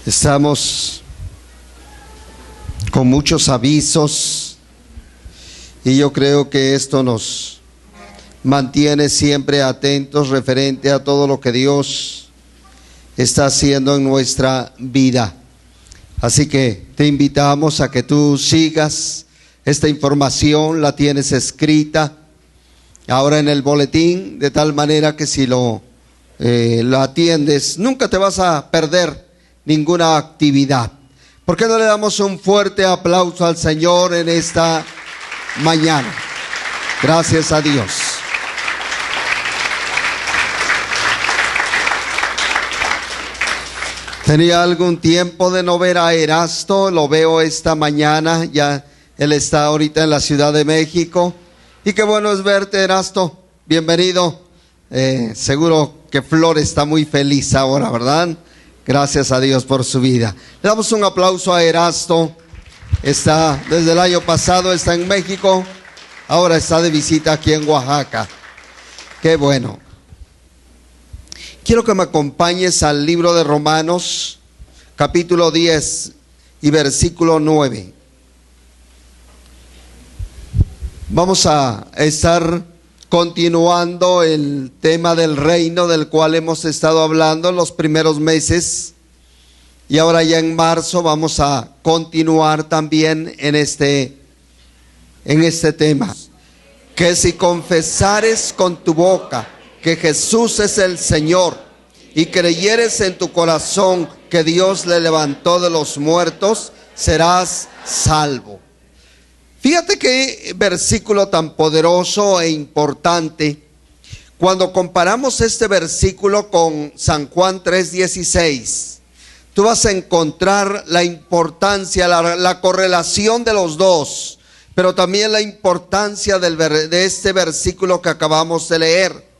Estamos con muchos avisos y yo creo que esto nos mantiene siempre atentos referente a todo lo que Dios está haciendo en nuestra vida. Así que te invitamos a que tú sigas esta información, la tienes escrita ahora en el boletín, de tal manera que si lo atiendes, nunca te vas a perder ninguna actividad. ¿Por qué no le damos un fuerte aplauso al Señor en esta mañana? Gracias a Dios. Tenía algún tiempo de no ver a Erasto, lo veo esta mañana, ya él está ahorita en la Ciudad de México. Y qué bueno es verte, Erasto, bienvenido. Seguro que Flor está muy feliz ahora, ¿verdad? Gracias a Dios por su vida. Le damos un aplauso a Erasto. Está desde el año pasado, está en México, ahora está de visita aquí en Oaxaca. Qué bueno. Quiero que me acompañes al libro de Romanos, capítulo 10 y versículo 9. Vamos a estar continuando el tema del reino del cual hemos estado hablando en los primeros meses. Y ahora ya en marzo vamos a continuar también en este tema. Que si confesares con tu boca que Jesús es el Señor y creyeres en tu corazón que Dios le levantó de los muertos, serás salvo. Fíjate qué versículo tan poderoso e importante. Cuando comparamos este versículo con San Juan 3:16, tú vas a encontrar la importancia, la correlación de los dos, pero también la importancia de este versículo que acabamos de leer.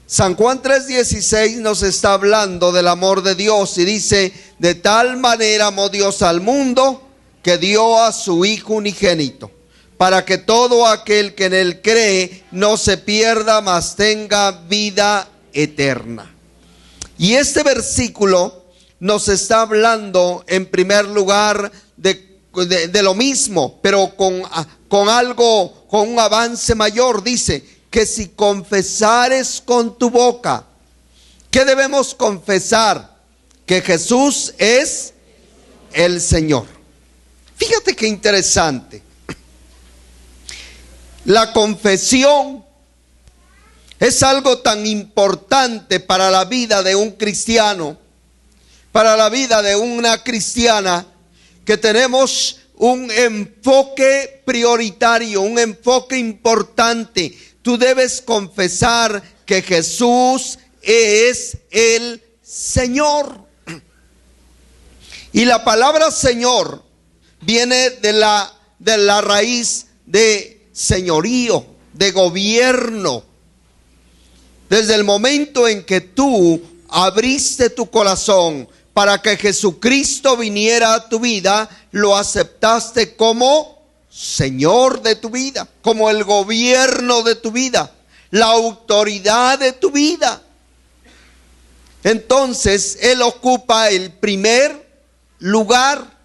San Juan 3:16 nos está hablando del amor de Dios y dice: de tal manera amó Dios al mundo que dio a su Hijo unigénito, para que todo aquel que en él cree no se pierda, mas tenga vida eterna. Y este versículo nos está hablando en primer lugar de lo mismo, pero con algo, con un avance mayor. Dice que si confesares con tu boca, ¿qué debemos confesar? Que Jesús es el Señor. Fíjate qué interesante. La confesión es algo tan importante para la vida de un cristiano, para la vida de una cristiana, que tenemos un enfoque prioritario, un enfoque importante. Tú debes confesar que Jesús es el Señor. Y la palabra Señor viene de la raíz de señorío, de gobierno. Desde el momento en que tú abriste tu corazón para que Jesucristo viniera a tu vida, lo aceptaste como Señor de tu vida, como el gobierno de tu vida, la autoridad de tu vida. Entonces Él ocupa el primer lugar.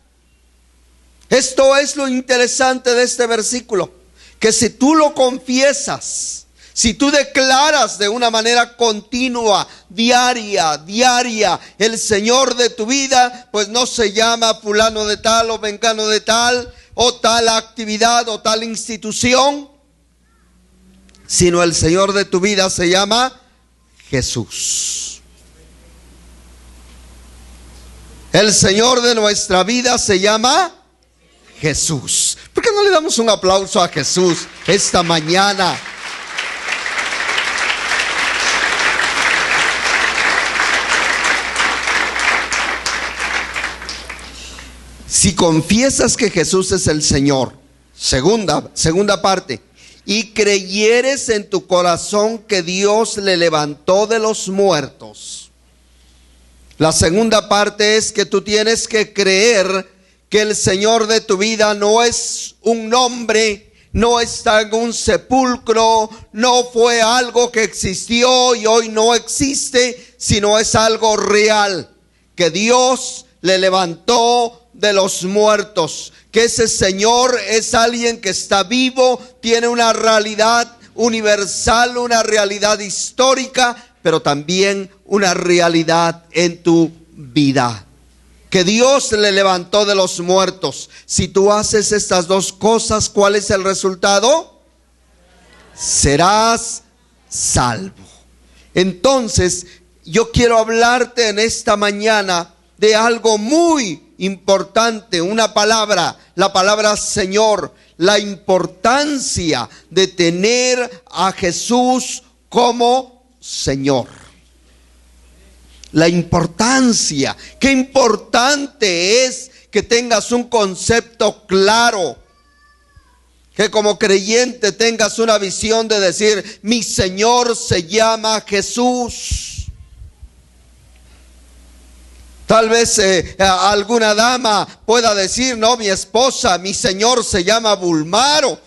Esto es lo interesante de este versículo, que si tú lo confiesas, si tú declaras de una manera continua, diaria, el Señor de tu vida, pues no se llama fulano de tal o vengano de tal, o tal actividad o tal institución, sino el Señor de tu vida se llama Jesús. El Señor de nuestra vida se llama Jesús. ¿Por qué no le damos un aplauso a Jesús esta mañana? Si confiesas que Jesús es el Señor, segunda parte, y creyeres en tu corazón que Dios le levantó de los muertos. La segunda parte es que tú tienes que creer que el Señor de tu vida no es un nombre, no está en un sepulcro, no fue algo que existió y hoy no existe, sino es algo real, que Dios le levantó de los muertos, que ese Señor es alguien que está vivo, tiene una realidad universal, una realidad histórica, pero también una realidad en tu vida. Que Dios le levantó de los muertos. Si tú haces estas dos cosas, ¿cuál es el resultado? Serás salvo. Entonces, yo quiero hablarte en esta mañana de algo muy importante, una palabra, la palabra Señor, la importancia de tener a Jesús como Señor. La importancia, qué importante es que tengas un concepto claro, que como creyente tengas una visión de decir, mi Señor se llama Jesús. Tal vez alguna dama pueda decir, no, mi esposa, mi Señor se llama Bulmaro,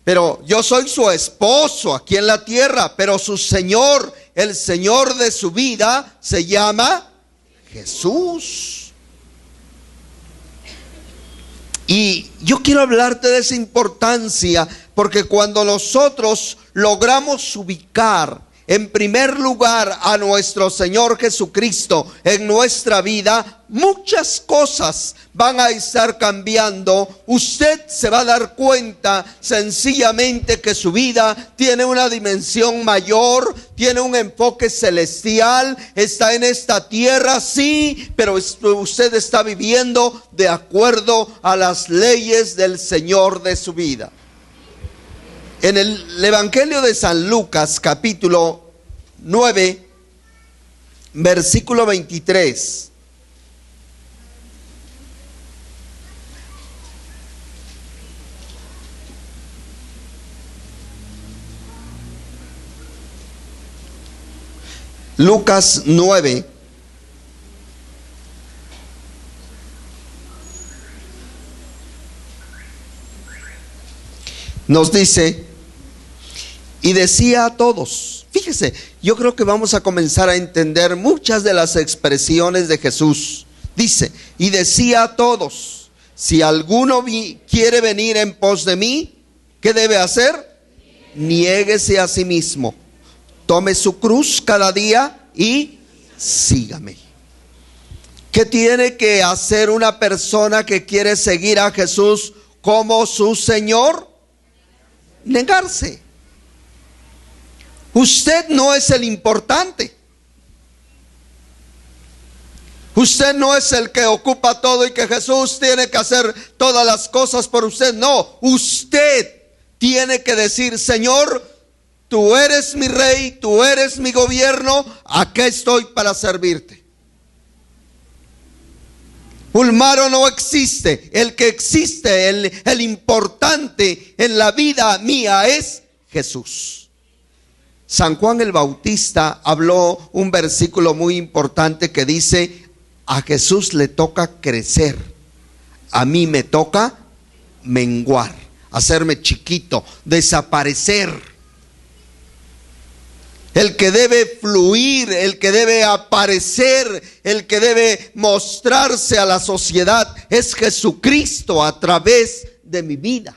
pero yo soy su esposo aquí en la tierra, pero su Señor, el Señor de su vida, se llama Jesús. Y yo quiero hablarte de esa importancia, porque cuando nosotros logramos ubicar en primer lugar a nuestro Señor Jesucristo en nuestra vida, muchas cosas van a estar cambiando. Usted se va a dar cuenta sencillamente que su vida tiene una dimensión mayor, tiene un enfoque celestial, está en esta tierra, sí, pero usted está viviendo de acuerdo a las leyes del Señor de su vida. En el Evangelio de San Lucas, capítulo 9, versículo 23. Lucas 9, nos dice, y decía a todos, fíjese, yo creo que vamos a comenzar a entender muchas de las expresiones de Jesús. Dice, y decía a todos, si alguno quiere venir en pos de mí, ¿qué debe hacer? Niéguese a sí mismo, tome su cruz cada día y sígame. ¿Qué tiene que hacer una persona que quiere seguir a Jesús como su Señor? Negarse. Usted no es el importante. Usted no es el que ocupa todo y que Jesús tiene que hacer todas las cosas por usted. No, usted tiene que decir, Señor, tú eres mi rey, tú eres mi gobierno, aquí estoy para servirte. Bulmaro no existe. El que existe, el importante en la vida mía es Jesús. San Juan el Bautista habló un versículo muy importante que dice, a Jesús le toca crecer, a mí me toca menguar, hacerme chiquito, desaparecer. El que debe fluir, el que debe aparecer, el que debe mostrarse a la sociedad es Jesucristo a través de mi vida,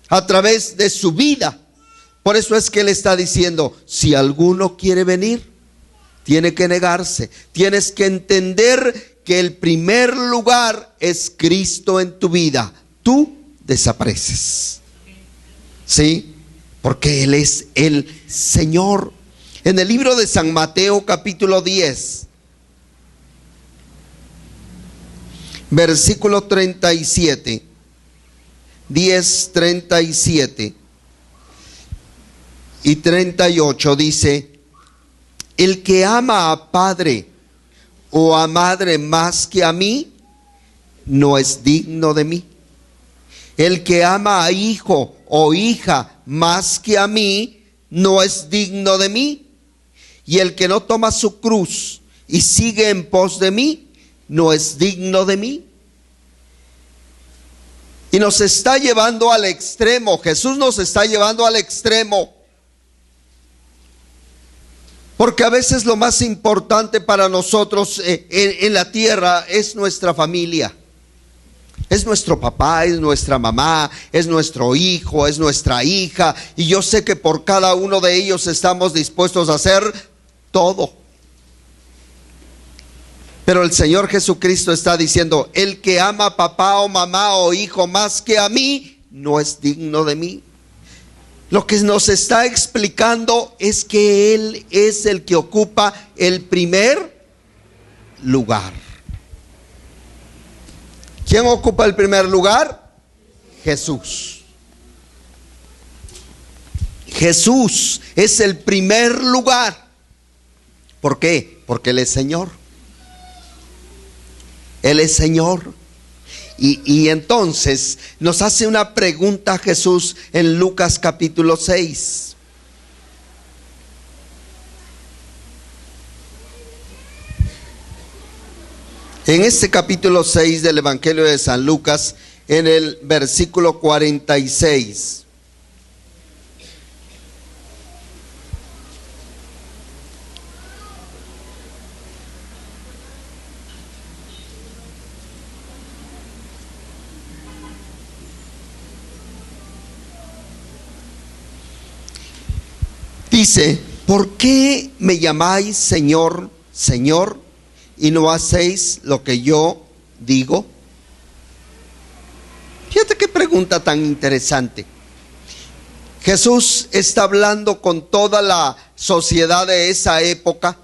a través de su vida. Por eso es que Él está diciendo, si alguno quiere venir, tiene que negarse. Tienes que entender que el primer lugar es Cristo en tu vida. Tú desapareces. ¿Sí? Porque Él es el Señor. En el libro de San Mateo, capítulo 10, versículo 37. 10:37 y 38 dice, el que ama a padre o a madre más que a mí, no es digno de mí. El que ama a hijo o hija más que a mí, no es digno de mí. Y el que no toma su cruz y sigue en pos de mí, no es digno de mí. Y nos está llevando al extremo. Jesús nos está llevando al extremo. Porque a veces lo más importante para nosotros en la tierra es nuestra familia. Es nuestro papá, es nuestra mamá, es nuestro hijo, es nuestra hija. Y yo sé que por cada uno de ellos estamos dispuestos a hacer todo. Pero el Señor Jesucristo está diciendo: el que ama a papá o mamá o hijo más que a mí, no es digno de mí. Lo que nos está explicando es que Él es el que ocupa el primer lugar. ¿Quién ocupa el primer lugar? Jesús. Jesús es el primer lugar. ¿Por qué? Porque Él es Señor. Él es Señor. Y entonces nos hace una pregunta Jesús en Lucas capítulo 6. En este capítulo 6 del Evangelio de San Lucas, en el versículo 46. Dice: ¿por qué me llamáis Señor, Señor, y no hacéis lo que yo digo? Fíjate qué pregunta tan interesante. Jesús está hablando con toda la sociedad de esa época,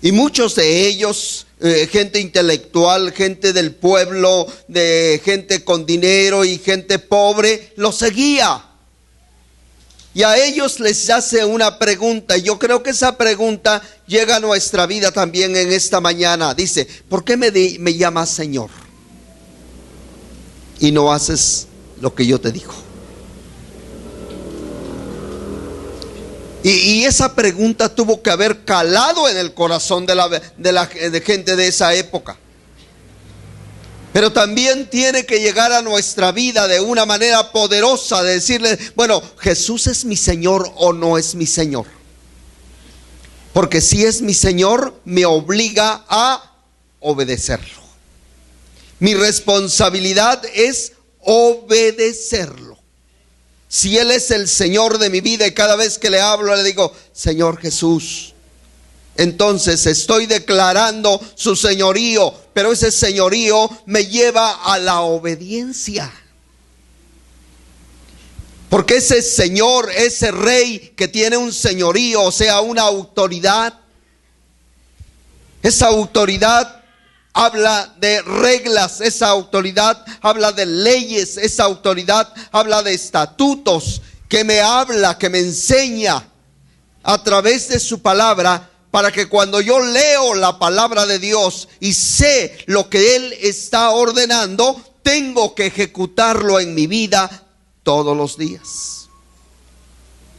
y muchos de ellos, gente intelectual, gente del pueblo, de gente con dinero y gente pobre, lo seguía. Y a ellos les hace una pregunta. Yo creo que esa pregunta llega a nuestra vida también en esta mañana. Dice: ¿por qué me llamas Señor y no haces lo que yo te digo? Y esa pregunta tuvo que haber calado en el corazón de la gente de esa época. Pero también tiene que llegar a nuestra vida de una manera poderosa, de decirle: bueno, ¿Jesús es mi Señor o no es mi Señor? Porque si es mi Señor, me obliga a obedecerlo. Mi responsabilidad es obedecerlo. Si Él es el Señor de mi vida y cada vez que le hablo le digo: Señor Jesús, entonces estoy declarando su señorío, pero ese señorío me lleva a la obediencia. Porque ese Señor, ese Rey que tiene un señorío, o sea, una autoridad, esa autoridad habla de reglas, esa autoridad habla de leyes, esa autoridad habla de estatutos, que me habla, que me enseña a través de su palabra, para que cuando yo leo la palabra de Dios y sé lo que Él está ordenando, tengo que ejecutarlo en mi vida todos los días.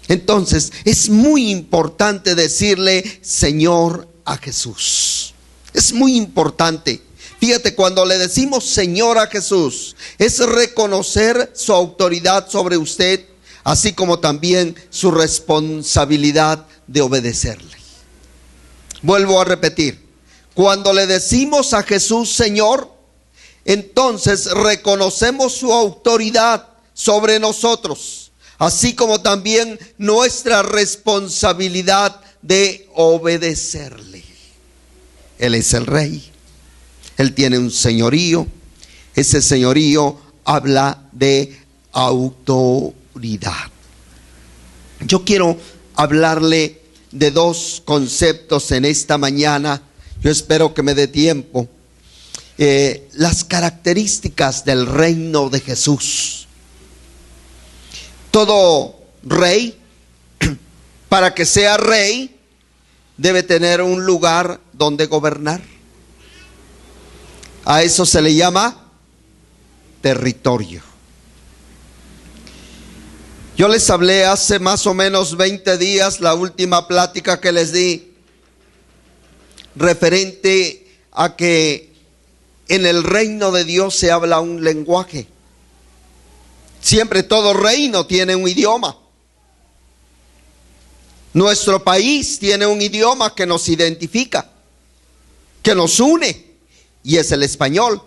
Entonces es muy importante decirle Señor a Jesús. Es muy importante. Fíjate, cuando le decimos Señor a Jesús, es reconocer su autoridad sobre usted, así como también su responsabilidad de obedecerle. Vuelvo a repetir: cuando le decimos a Jesús Señor, entonces reconocemos su autoridad sobre nosotros, así como también nuestra responsabilidad de obedecerle. Él es el Rey, Él tiene un señorío. Ese señorío habla de autoridad. Yo quiero hablarle de dos conceptos en esta mañana. Yo espero que me dé tiempo. Las características del reino de Jesús. Todo rey, para que sea rey, debe tener un lugar donde gobernar. A eso se le llama territorio. Yo les hablé hace más o menos 20 días, la última plática que les di, referente a que en el reino de Dios se habla un lenguaje. Siempre todo reino tiene un idioma. Nuestro país tiene un idioma que nos identifica, que nos une, y es el español.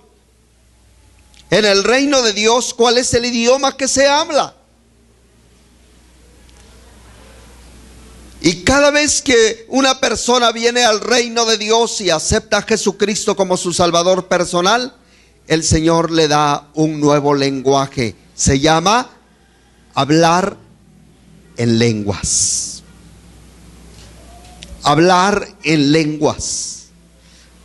En el reino de Dios, ¿cuál es el idioma que se habla? Y cada vez que una persona viene al reino de Dios y acepta a Jesucristo como su Salvador personal, el Señor le da un nuevo lenguaje. Se llama hablar en lenguas. Hablar en lenguas.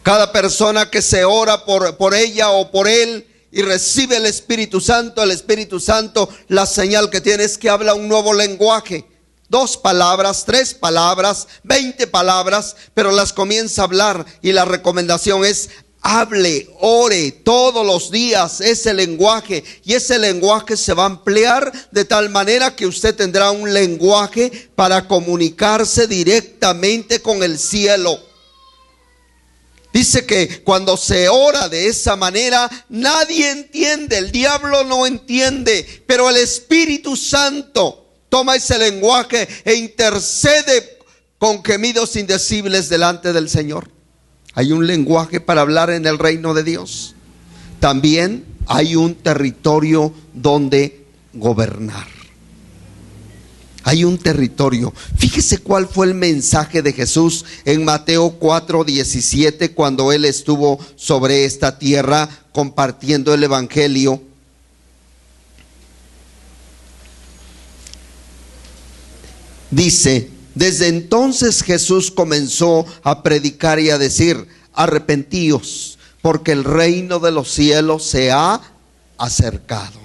Cada persona que se ora por ella o por él y recibe el Espíritu Santo, la señal que tiene es que habla un nuevo lenguaje. 2 palabras, 3 palabras, 20 palabras, pero las comienza a hablar, y la recomendación es: hable, ore todos los días ese lenguaje, y ese lenguaje se va a ampliar de tal manera que usted tendrá un lenguaje para comunicarse directamente con el cielo. Dice que cuando se ora de esa manera, nadie entiende, el diablo no entiende, pero el Espíritu Santo toma ese lenguaje e intercede con gemidos indecibles delante del Señor. Hay un lenguaje para hablar en el reino de Dios. También hay un territorio donde gobernar. Hay un territorio. Fíjese cuál fue el mensaje de Jesús en Mateo 4:17, cuando Él estuvo sobre esta tierra compartiendo el evangelio. Dice: desde entonces Jesús comenzó a predicar y a decir: arrepentíos, porque el reino de los cielos se ha acercado.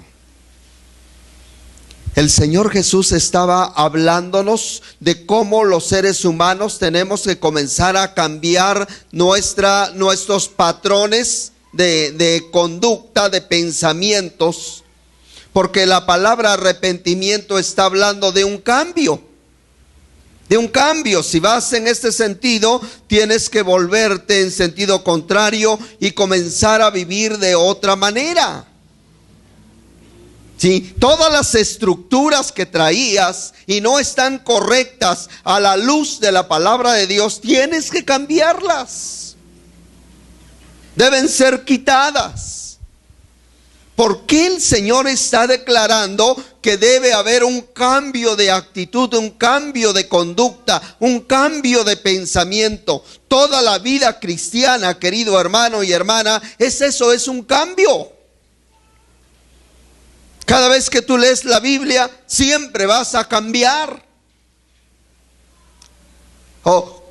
El Señor Jesús estaba hablándonos de cómo los seres humanos tenemos que comenzar a cambiar nuestros patrones de conducta, de pensamientos, porque la palabra arrepentimiento está hablando de un cambio. De un cambio. Si vas en este sentido, tienes que volverte en sentido contrario y comenzar a vivir de otra manera. ¿Sí? Todas las estructuras que traías y no están correctas a la luz de la palabra de Dios, tienes que cambiarlas. Deben ser quitadas. ¿Por qué el Señor está declarando que debe haber un cambio de actitud, un cambio de conducta, un cambio de pensamiento? Toda la vida cristiana, querido hermano y hermana, es eso, es un cambio. Cada vez que tú lees la Biblia, siempre vas a cambiar.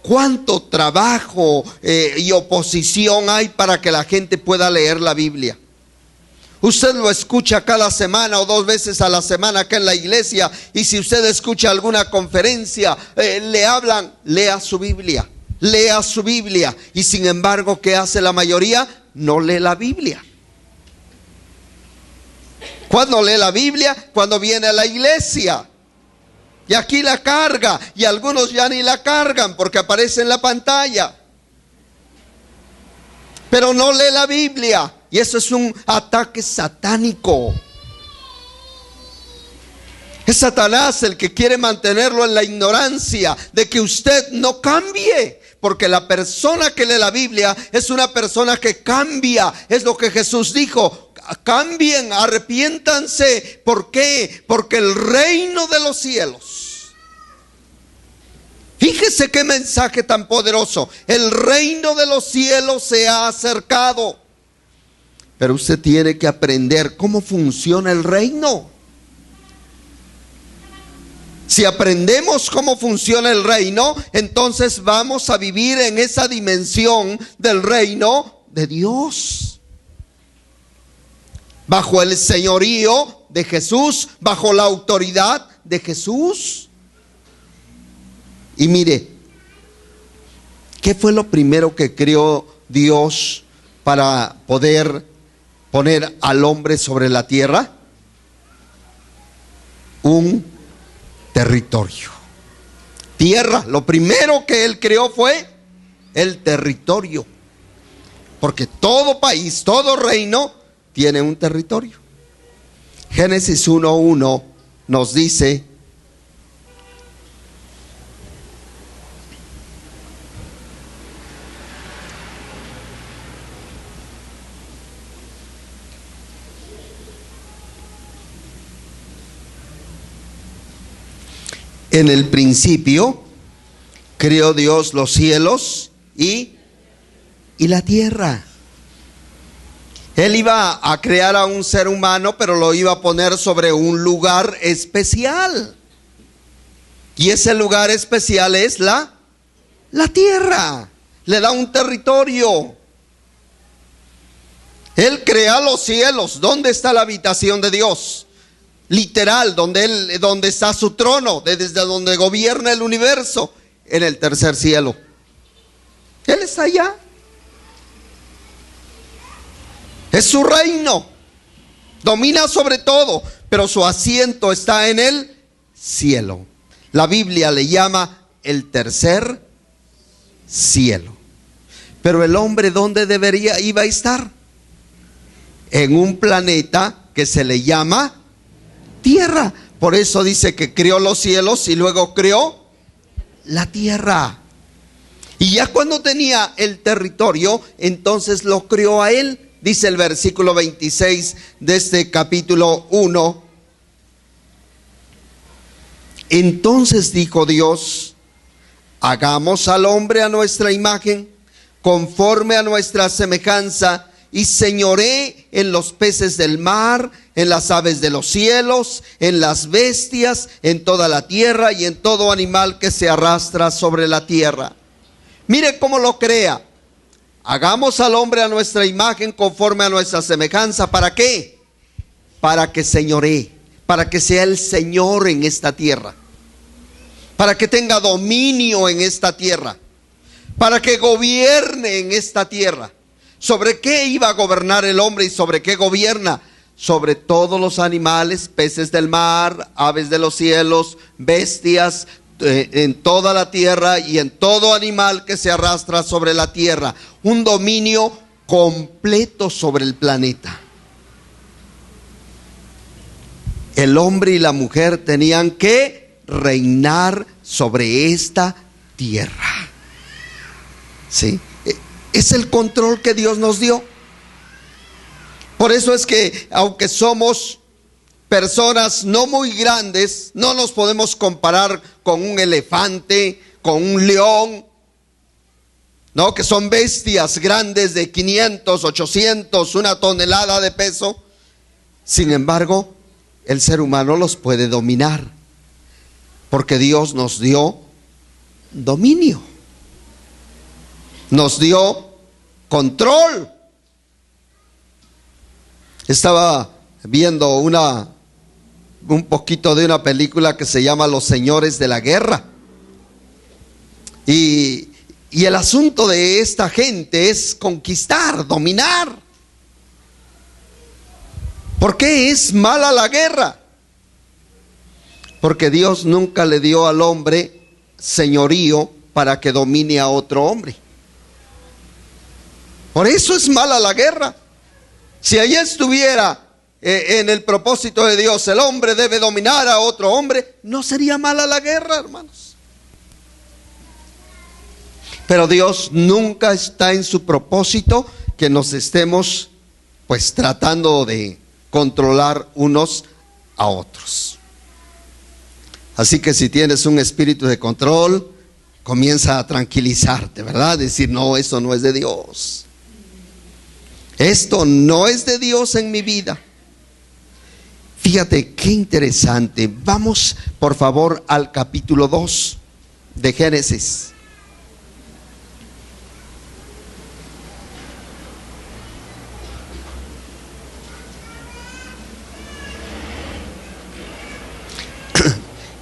¿Cuánto trabajo y oposición hay para que la gente pueda leer la Biblia? Usted lo escucha cada semana o 2 veces a la semana acá en la iglesia, y si usted escucha alguna conferencia, le hablan: lea su Biblia, lea su Biblia. Y sin embargo, ¿qué hace la mayoría? No lee la Biblia. ¿Cuándo lee la Biblia? Cuando viene a la iglesia. Y aquí la carga, y algunos ya ni la cargan porque aparece en la pantalla. Pero no lee la Biblia. Y eso es un ataque satánico. Es Satanás el que quiere mantenerlo en la ignorancia de que usted no cambie. Porque la persona que lee la Biblia es una persona que cambia. Es lo que Jesús dijo: cambien, arrepiéntanse. ¿Por qué? Porque el reino de los cielos. Fíjese qué mensaje tan poderoso. El reino de los cielos se ha acercado. Pero usted tiene que aprender cómo funciona el reino. Si aprendemos cómo funciona el reino, entonces vamos a vivir en esa dimensión del reino de Dios. Bajo el señorío de Jesús, bajo la autoridad de Jesús. Y mire, ¿qué fue lo primero que creó Dios para poder poner al hombre sobre la tierra? Un territorio. Tierra. Lo primero que Él creó fue el territorio. Porque todo país, todo reino tiene un territorio. Génesis 1:1 nos dice: En el principio creó Dios los cielos y la tierra. Él iba a crear a un ser humano, pero lo iba a poner sobre un lugar especial. Y ese lugar especial es la tierra. Le da un territorio. Él crea los cielos. ¿Dónde está la habitación de Dios? Literal, donde está su trono, desde donde gobierna el universo, en el tercer cielo. Él está allá. Es su reino. Domina sobre todo, pero su asiento está en el cielo. La Biblia le llama el tercer cielo. Pero el hombre, ¿dónde iba a estar? En un planeta que se le llama tierra. Por eso dice que creó los cielos y luego creó la tierra. Y ya cuando tenía el territorio, entonces lo creó a él. Dice el versículo 26 de este capítulo 1. Entonces dijo Dios: hagamos al hombre a nuestra imagen, conforme a nuestra semejanza, y señoree en los peces del mar, en las aves de los cielos, en las bestias, en toda la tierra y en todo animal que se arrastra sobre la tierra. Mire cómo lo crea. Hagamos al hombre a nuestra imagen, conforme a nuestra semejanza. ¿Para qué? Para que señoree, para que sea el Señor en esta tierra, para que tenga dominio en esta tierra, para que gobierne en esta tierra. ¿Sobre qué iba a gobernar el hombre y sobre qué gobierna? Sobre todos los animales, peces del mar, aves de los cielos, bestias, en toda la tierra y en todo animal que se arrastra sobre la tierra. Un dominio completo sobre el planeta. El hombre y la mujer tenían que reinar sobre esta tierra. ¿Sí? Es el control que Dios nos dio. Por eso es que, aunque somos personas no muy grandes, no nos podemos comparar con un elefante, con un león, ¿no? Que son bestias grandes de 500, 800, 1 tonelada de peso. Sin embargo, el ser humano los puede dominar, porque Dios nos dio dominio, nos dio control. Estaba viendo un poquito de una película que se llama Los Señores de la Guerra. Y el asunto de esta gente es conquistar, dominar. ¿Por qué es mala la guerra? Porque Dios nunca le dio al hombre señorío para que domine a otro hombre. Por eso es mala la guerra. Si allí estuviera en el propósito de Dios, el hombre debe dominar a otro hombre, no sería mala la guerra, hermanos. Pero Dios nunca está en su propósito que nos estemos pues tratando de controlar unos a otros. Así que si tienes un espíritu de control, comienza a tranquilizarte, ¿verdad? Decir, no, eso no es de Dios. Esto no es de Dios en mi vida. Fíjate qué interesante. Vamos por favor al capítulo 2 de Génesis.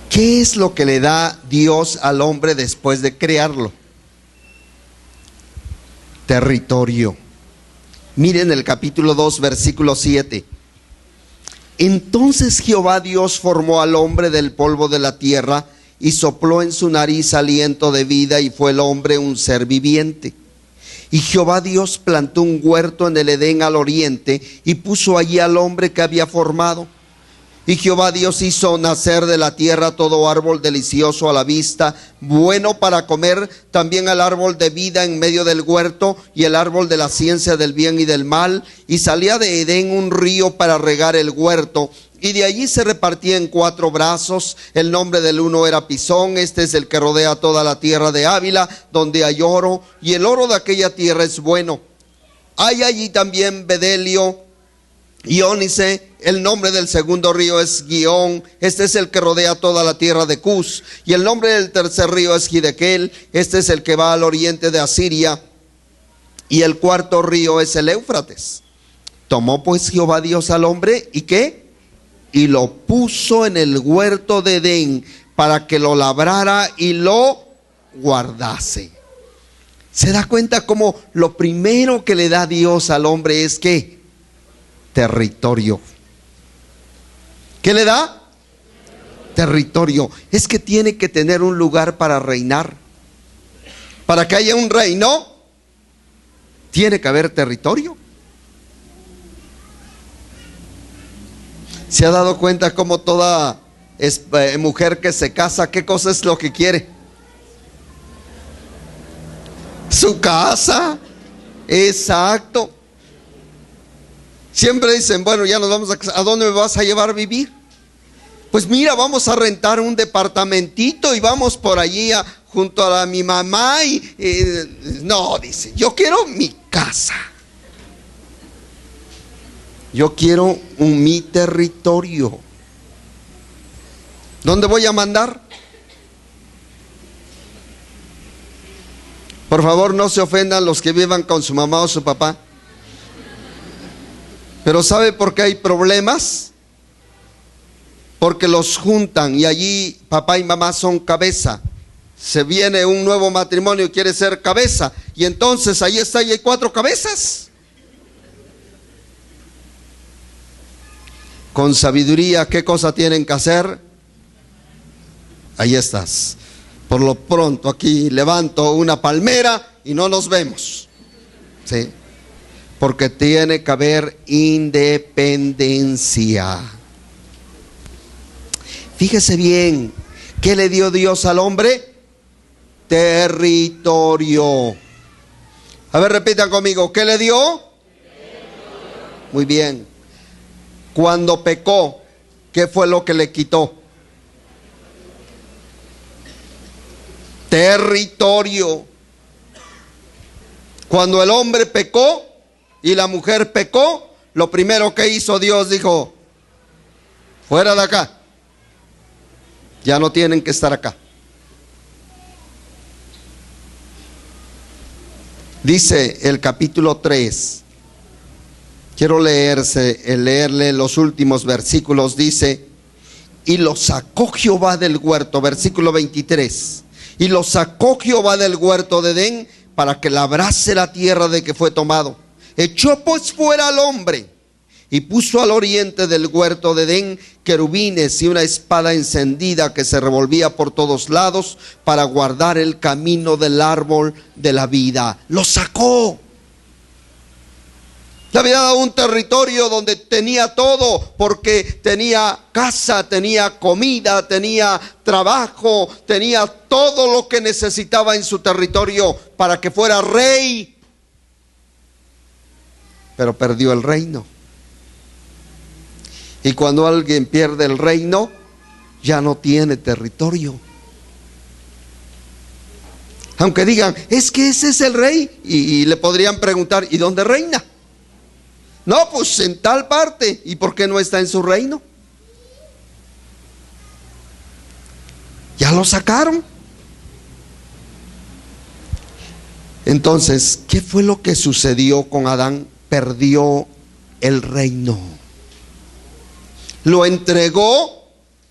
¿Qué es lo que le da Dios al hombre después de crearlo? Territorio. Miren el capítulo 2, versículo 7. Entonces Jehová Dios formó al hombre del polvo de la tierra y sopló en su nariz aliento de vida, y fue el hombre un ser viviente. Y Jehová Dios plantó un huerto en el Edén al oriente y puso allí al hombre que había formado. Y Jehová Dios hizo nacer de la tierra todo árbol delicioso a la vista, bueno para comer, también el árbol de vida en medio del huerto y el árbol de la ciencia del bien y del mal. Y salía de Edén un río para regar el huerto, y de allí se repartía en 4 brazos. El nombre del uno era Pisón. Este es el que rodea toda la tierra de Ávila, donde hay oro, y el oro de aquella tierra es bueno. Hay allí también bedelio y ónice. El nombre del segundo río es Gihón. Este es el que rodea toda la tierra de Cus. Y el nombre del tercer río es Gidequel. Este es el que va al oriente de Asiria. Y el cuarto río es el Éufrates. Tomó pues Jehová Dios al hombre, ¿y qué? Y lo puso en el huerto de Edén para que lo labrara y lo guardase. ¿Se da cuenta cómo lo primero que le da Dios al hombre es qué? Territorio. ¿Qué le da? Territorio. Es que tiene que tener un lugar para reinar. Para que haya un reino, tiene que haber territorio. ¿Se ha dado cuenta cómo toda mujer que se casa, qué cosa es lo que quiere? Su casa. Exacto. Siempre dicen, bueno, ya nos vamos a casar. ¿A dónde me vas a llevar a vivir? Pues mira, vamos a rentar un departamentito y vamos por allí junto a mi mamá no, dice, yo quiero mi casa. Yo quiero mi territorio. ¿Dónde voy a mandar? Por favor, no se ofendan los que vivan con su mamá o su papá. Pero ¿sabe por qué hay problemas? Porque los juntan y allí papá y mamá son cabeza. Se viene un nuevo matrimonio y quiere ser cabeza, y entonces ahí está y hay 4 cabezas. Con sabiduría, ¿qué cosa tienen que hacer? Ahí estás. Por lo pronto aquí levanto una palmera y no nos vemos. ¿Sí? Porque tiene que haber independencia. Fíjese bien, ¿qué le dio Dios al hombre? Territorio. A ver, repitan conmigo, ¿qué le dio? Muy bien. Cuando pecó, ¿qué fue lo que le quitó? Territorio. Cuando el hombre pecó y la mujer pecó, lo primero que hizo Dios, dijo, fuera de acá. Ya no tienen que estar acá. Dice el capítulo 3. Quiero leerle los últimos versículos. Dice, y lo sacó Jehová del huerto, versículo 23. Y lo sacó Jehová del huerto de Edén para que labrase la tierra de que fue tomado. Echó pues fuera al hombre y puso al oriente del huerto de Edén querubines y una espada encendida que se revolvía por todos lados para guardar el camino del árbol de la vida. Lo sacó. Le había dado un territorio donde tenía todo, porque tenía casa, tenía comida, tenía trabajo, tenía todo lo que necesitaba en su territorio para que fuera rey. Pero perdió el reino. Y cuando alguien pierde el reino, ya no tiene territorio. Aunque digan, es que ese es el rey, y le podrían preguntar, ¿y dónde reina? No, pues en tal parte. ¿Y por qué no está en su reino? Ya lo sacaron. Entonces, ¿qué fue lo que sucedió con Adán? Perdió el reino. Lo entregó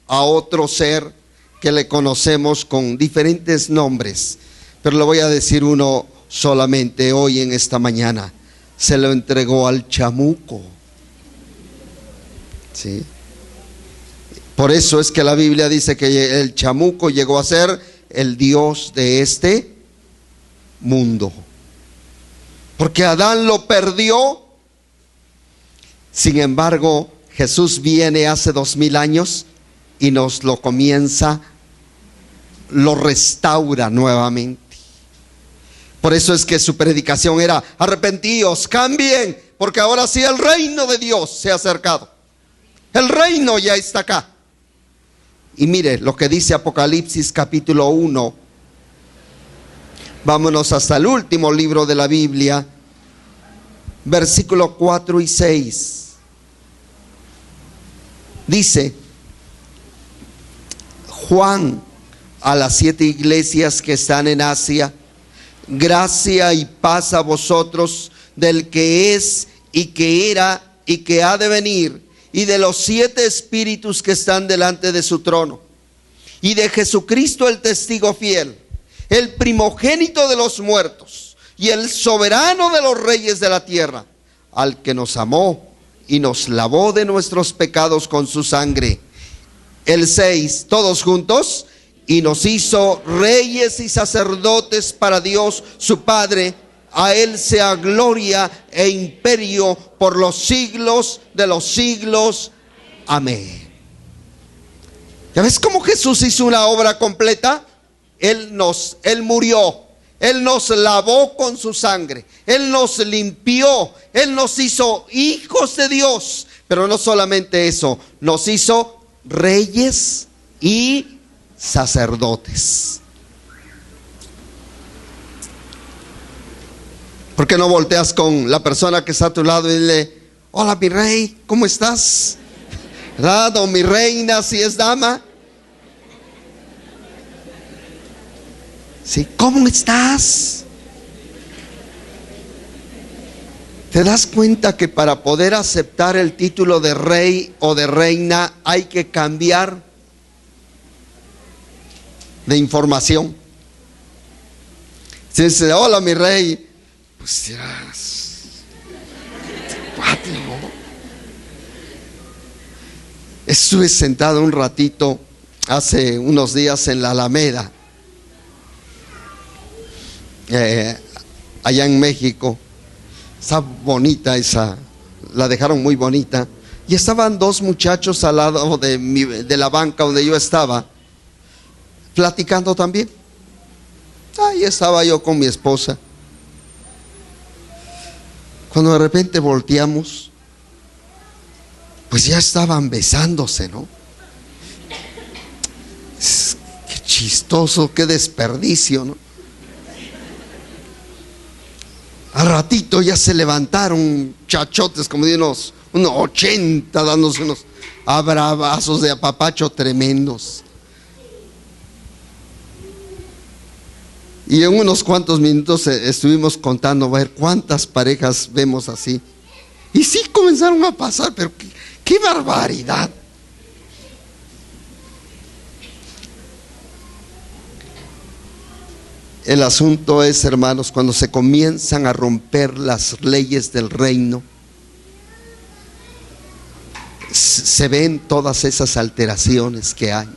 a otro ser que le conocemos con diferentes nombres, pero le voy a decir uno solamente hoy en esta mañana. Se lo entregó al chamuco. ¿Sí? Por eso es que la Biblia dice que el chamuco llegó a ser el dios de este mundo. Porque Adán lo perdió. Sin embargo, Jesús viene hace 2000 años y nos lo restaura nuevamente. Por eso es que su predicación era: arrepentíos, cambien, porque ahora sí el reino de Dios se ha acercado. El reino ya está acá. Y mire lo que dice Apocalipsis capítulo 1. Vámonos hasta el último libro de la Biblia, versículo 4 y 6. Dice: Juan, a las 7 iglesias que están en Asia, gracia y paz a vosotros del que es y que era y que ha de venir, y de los 7 espíritus que están delante de su trono, y de Jesucristo el testigo fiel, el primogénito de los muertos y el soberano de los reyes de la tierra, al que nos amó y nos lavó de nuestros pecados con su sangre. El 6, todos juntos: y nos hizo reyes y sacerdotes para Dios su Padre. A Él sea gloria e imperio por los siglos de los siglos. Amén. ¿Ya ves cómo Jesús hizo una obra completa? Él murió, Él nos lavó con su sangre, Él nos limpió, Él nos hizo hijos de Dios. Pero no solamente eso, nos hizo reyes y sacerdotes. ¿Por qué no volteas con la persona que está a tu lado y dile: hola mi rey, ¿cómo estás? ¿Verdad? O mi reina, si es dama. Sí, ¿cómo estás? ¿Te das cuenta que para poder aceptar el título de rey o de reina hay que cambiar de información? Si dice: hola mi rey, pues ya, estuve sentado un ratito hace unos días en la Alameda, allá en México. Está bonita esa, la dejaron muy bonita. Y estaban 2 muchachos al lado de la banca donde yo estaba, platicando también. Ahí estaba yo con mi esposa, cuando de repente volteamos, pues ya estaban besándose, ¿no? Qué chistoso, qué desperdicio, ¿no? Al ratito ya se levantaron chachotes como de unos 80, dándose unos abrazos de apapacho tremendos. Y en unos cuantos minutos estuvimos contando, a ver cuántas parejas vemos así. Y sí comenzaron a pasar, pero qué barbaridad. El asunto es, hermanos, cuando se comienzan a romper las leyes del reino, se ven todas esas alteraciones que hay.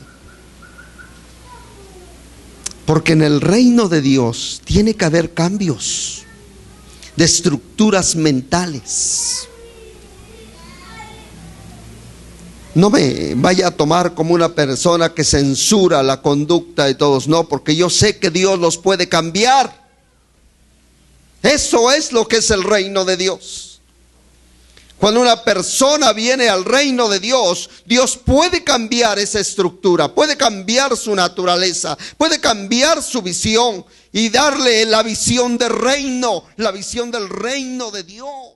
Porque en el reino de Dios tiene que haber cambios de estructuras mentales. No me vaya a tomar como una persona que censura la conducta de todos, no, porque yo sé que Dios los puede cambiar. Eso es lo que es el reino de Dios. Cuando una persona viene al reino de Dios, Dios puede cambiar esa estructura, puede cambiar su naturaleza, puede cambiar su visión y darle la visión del reino, la visión del reino de Dios.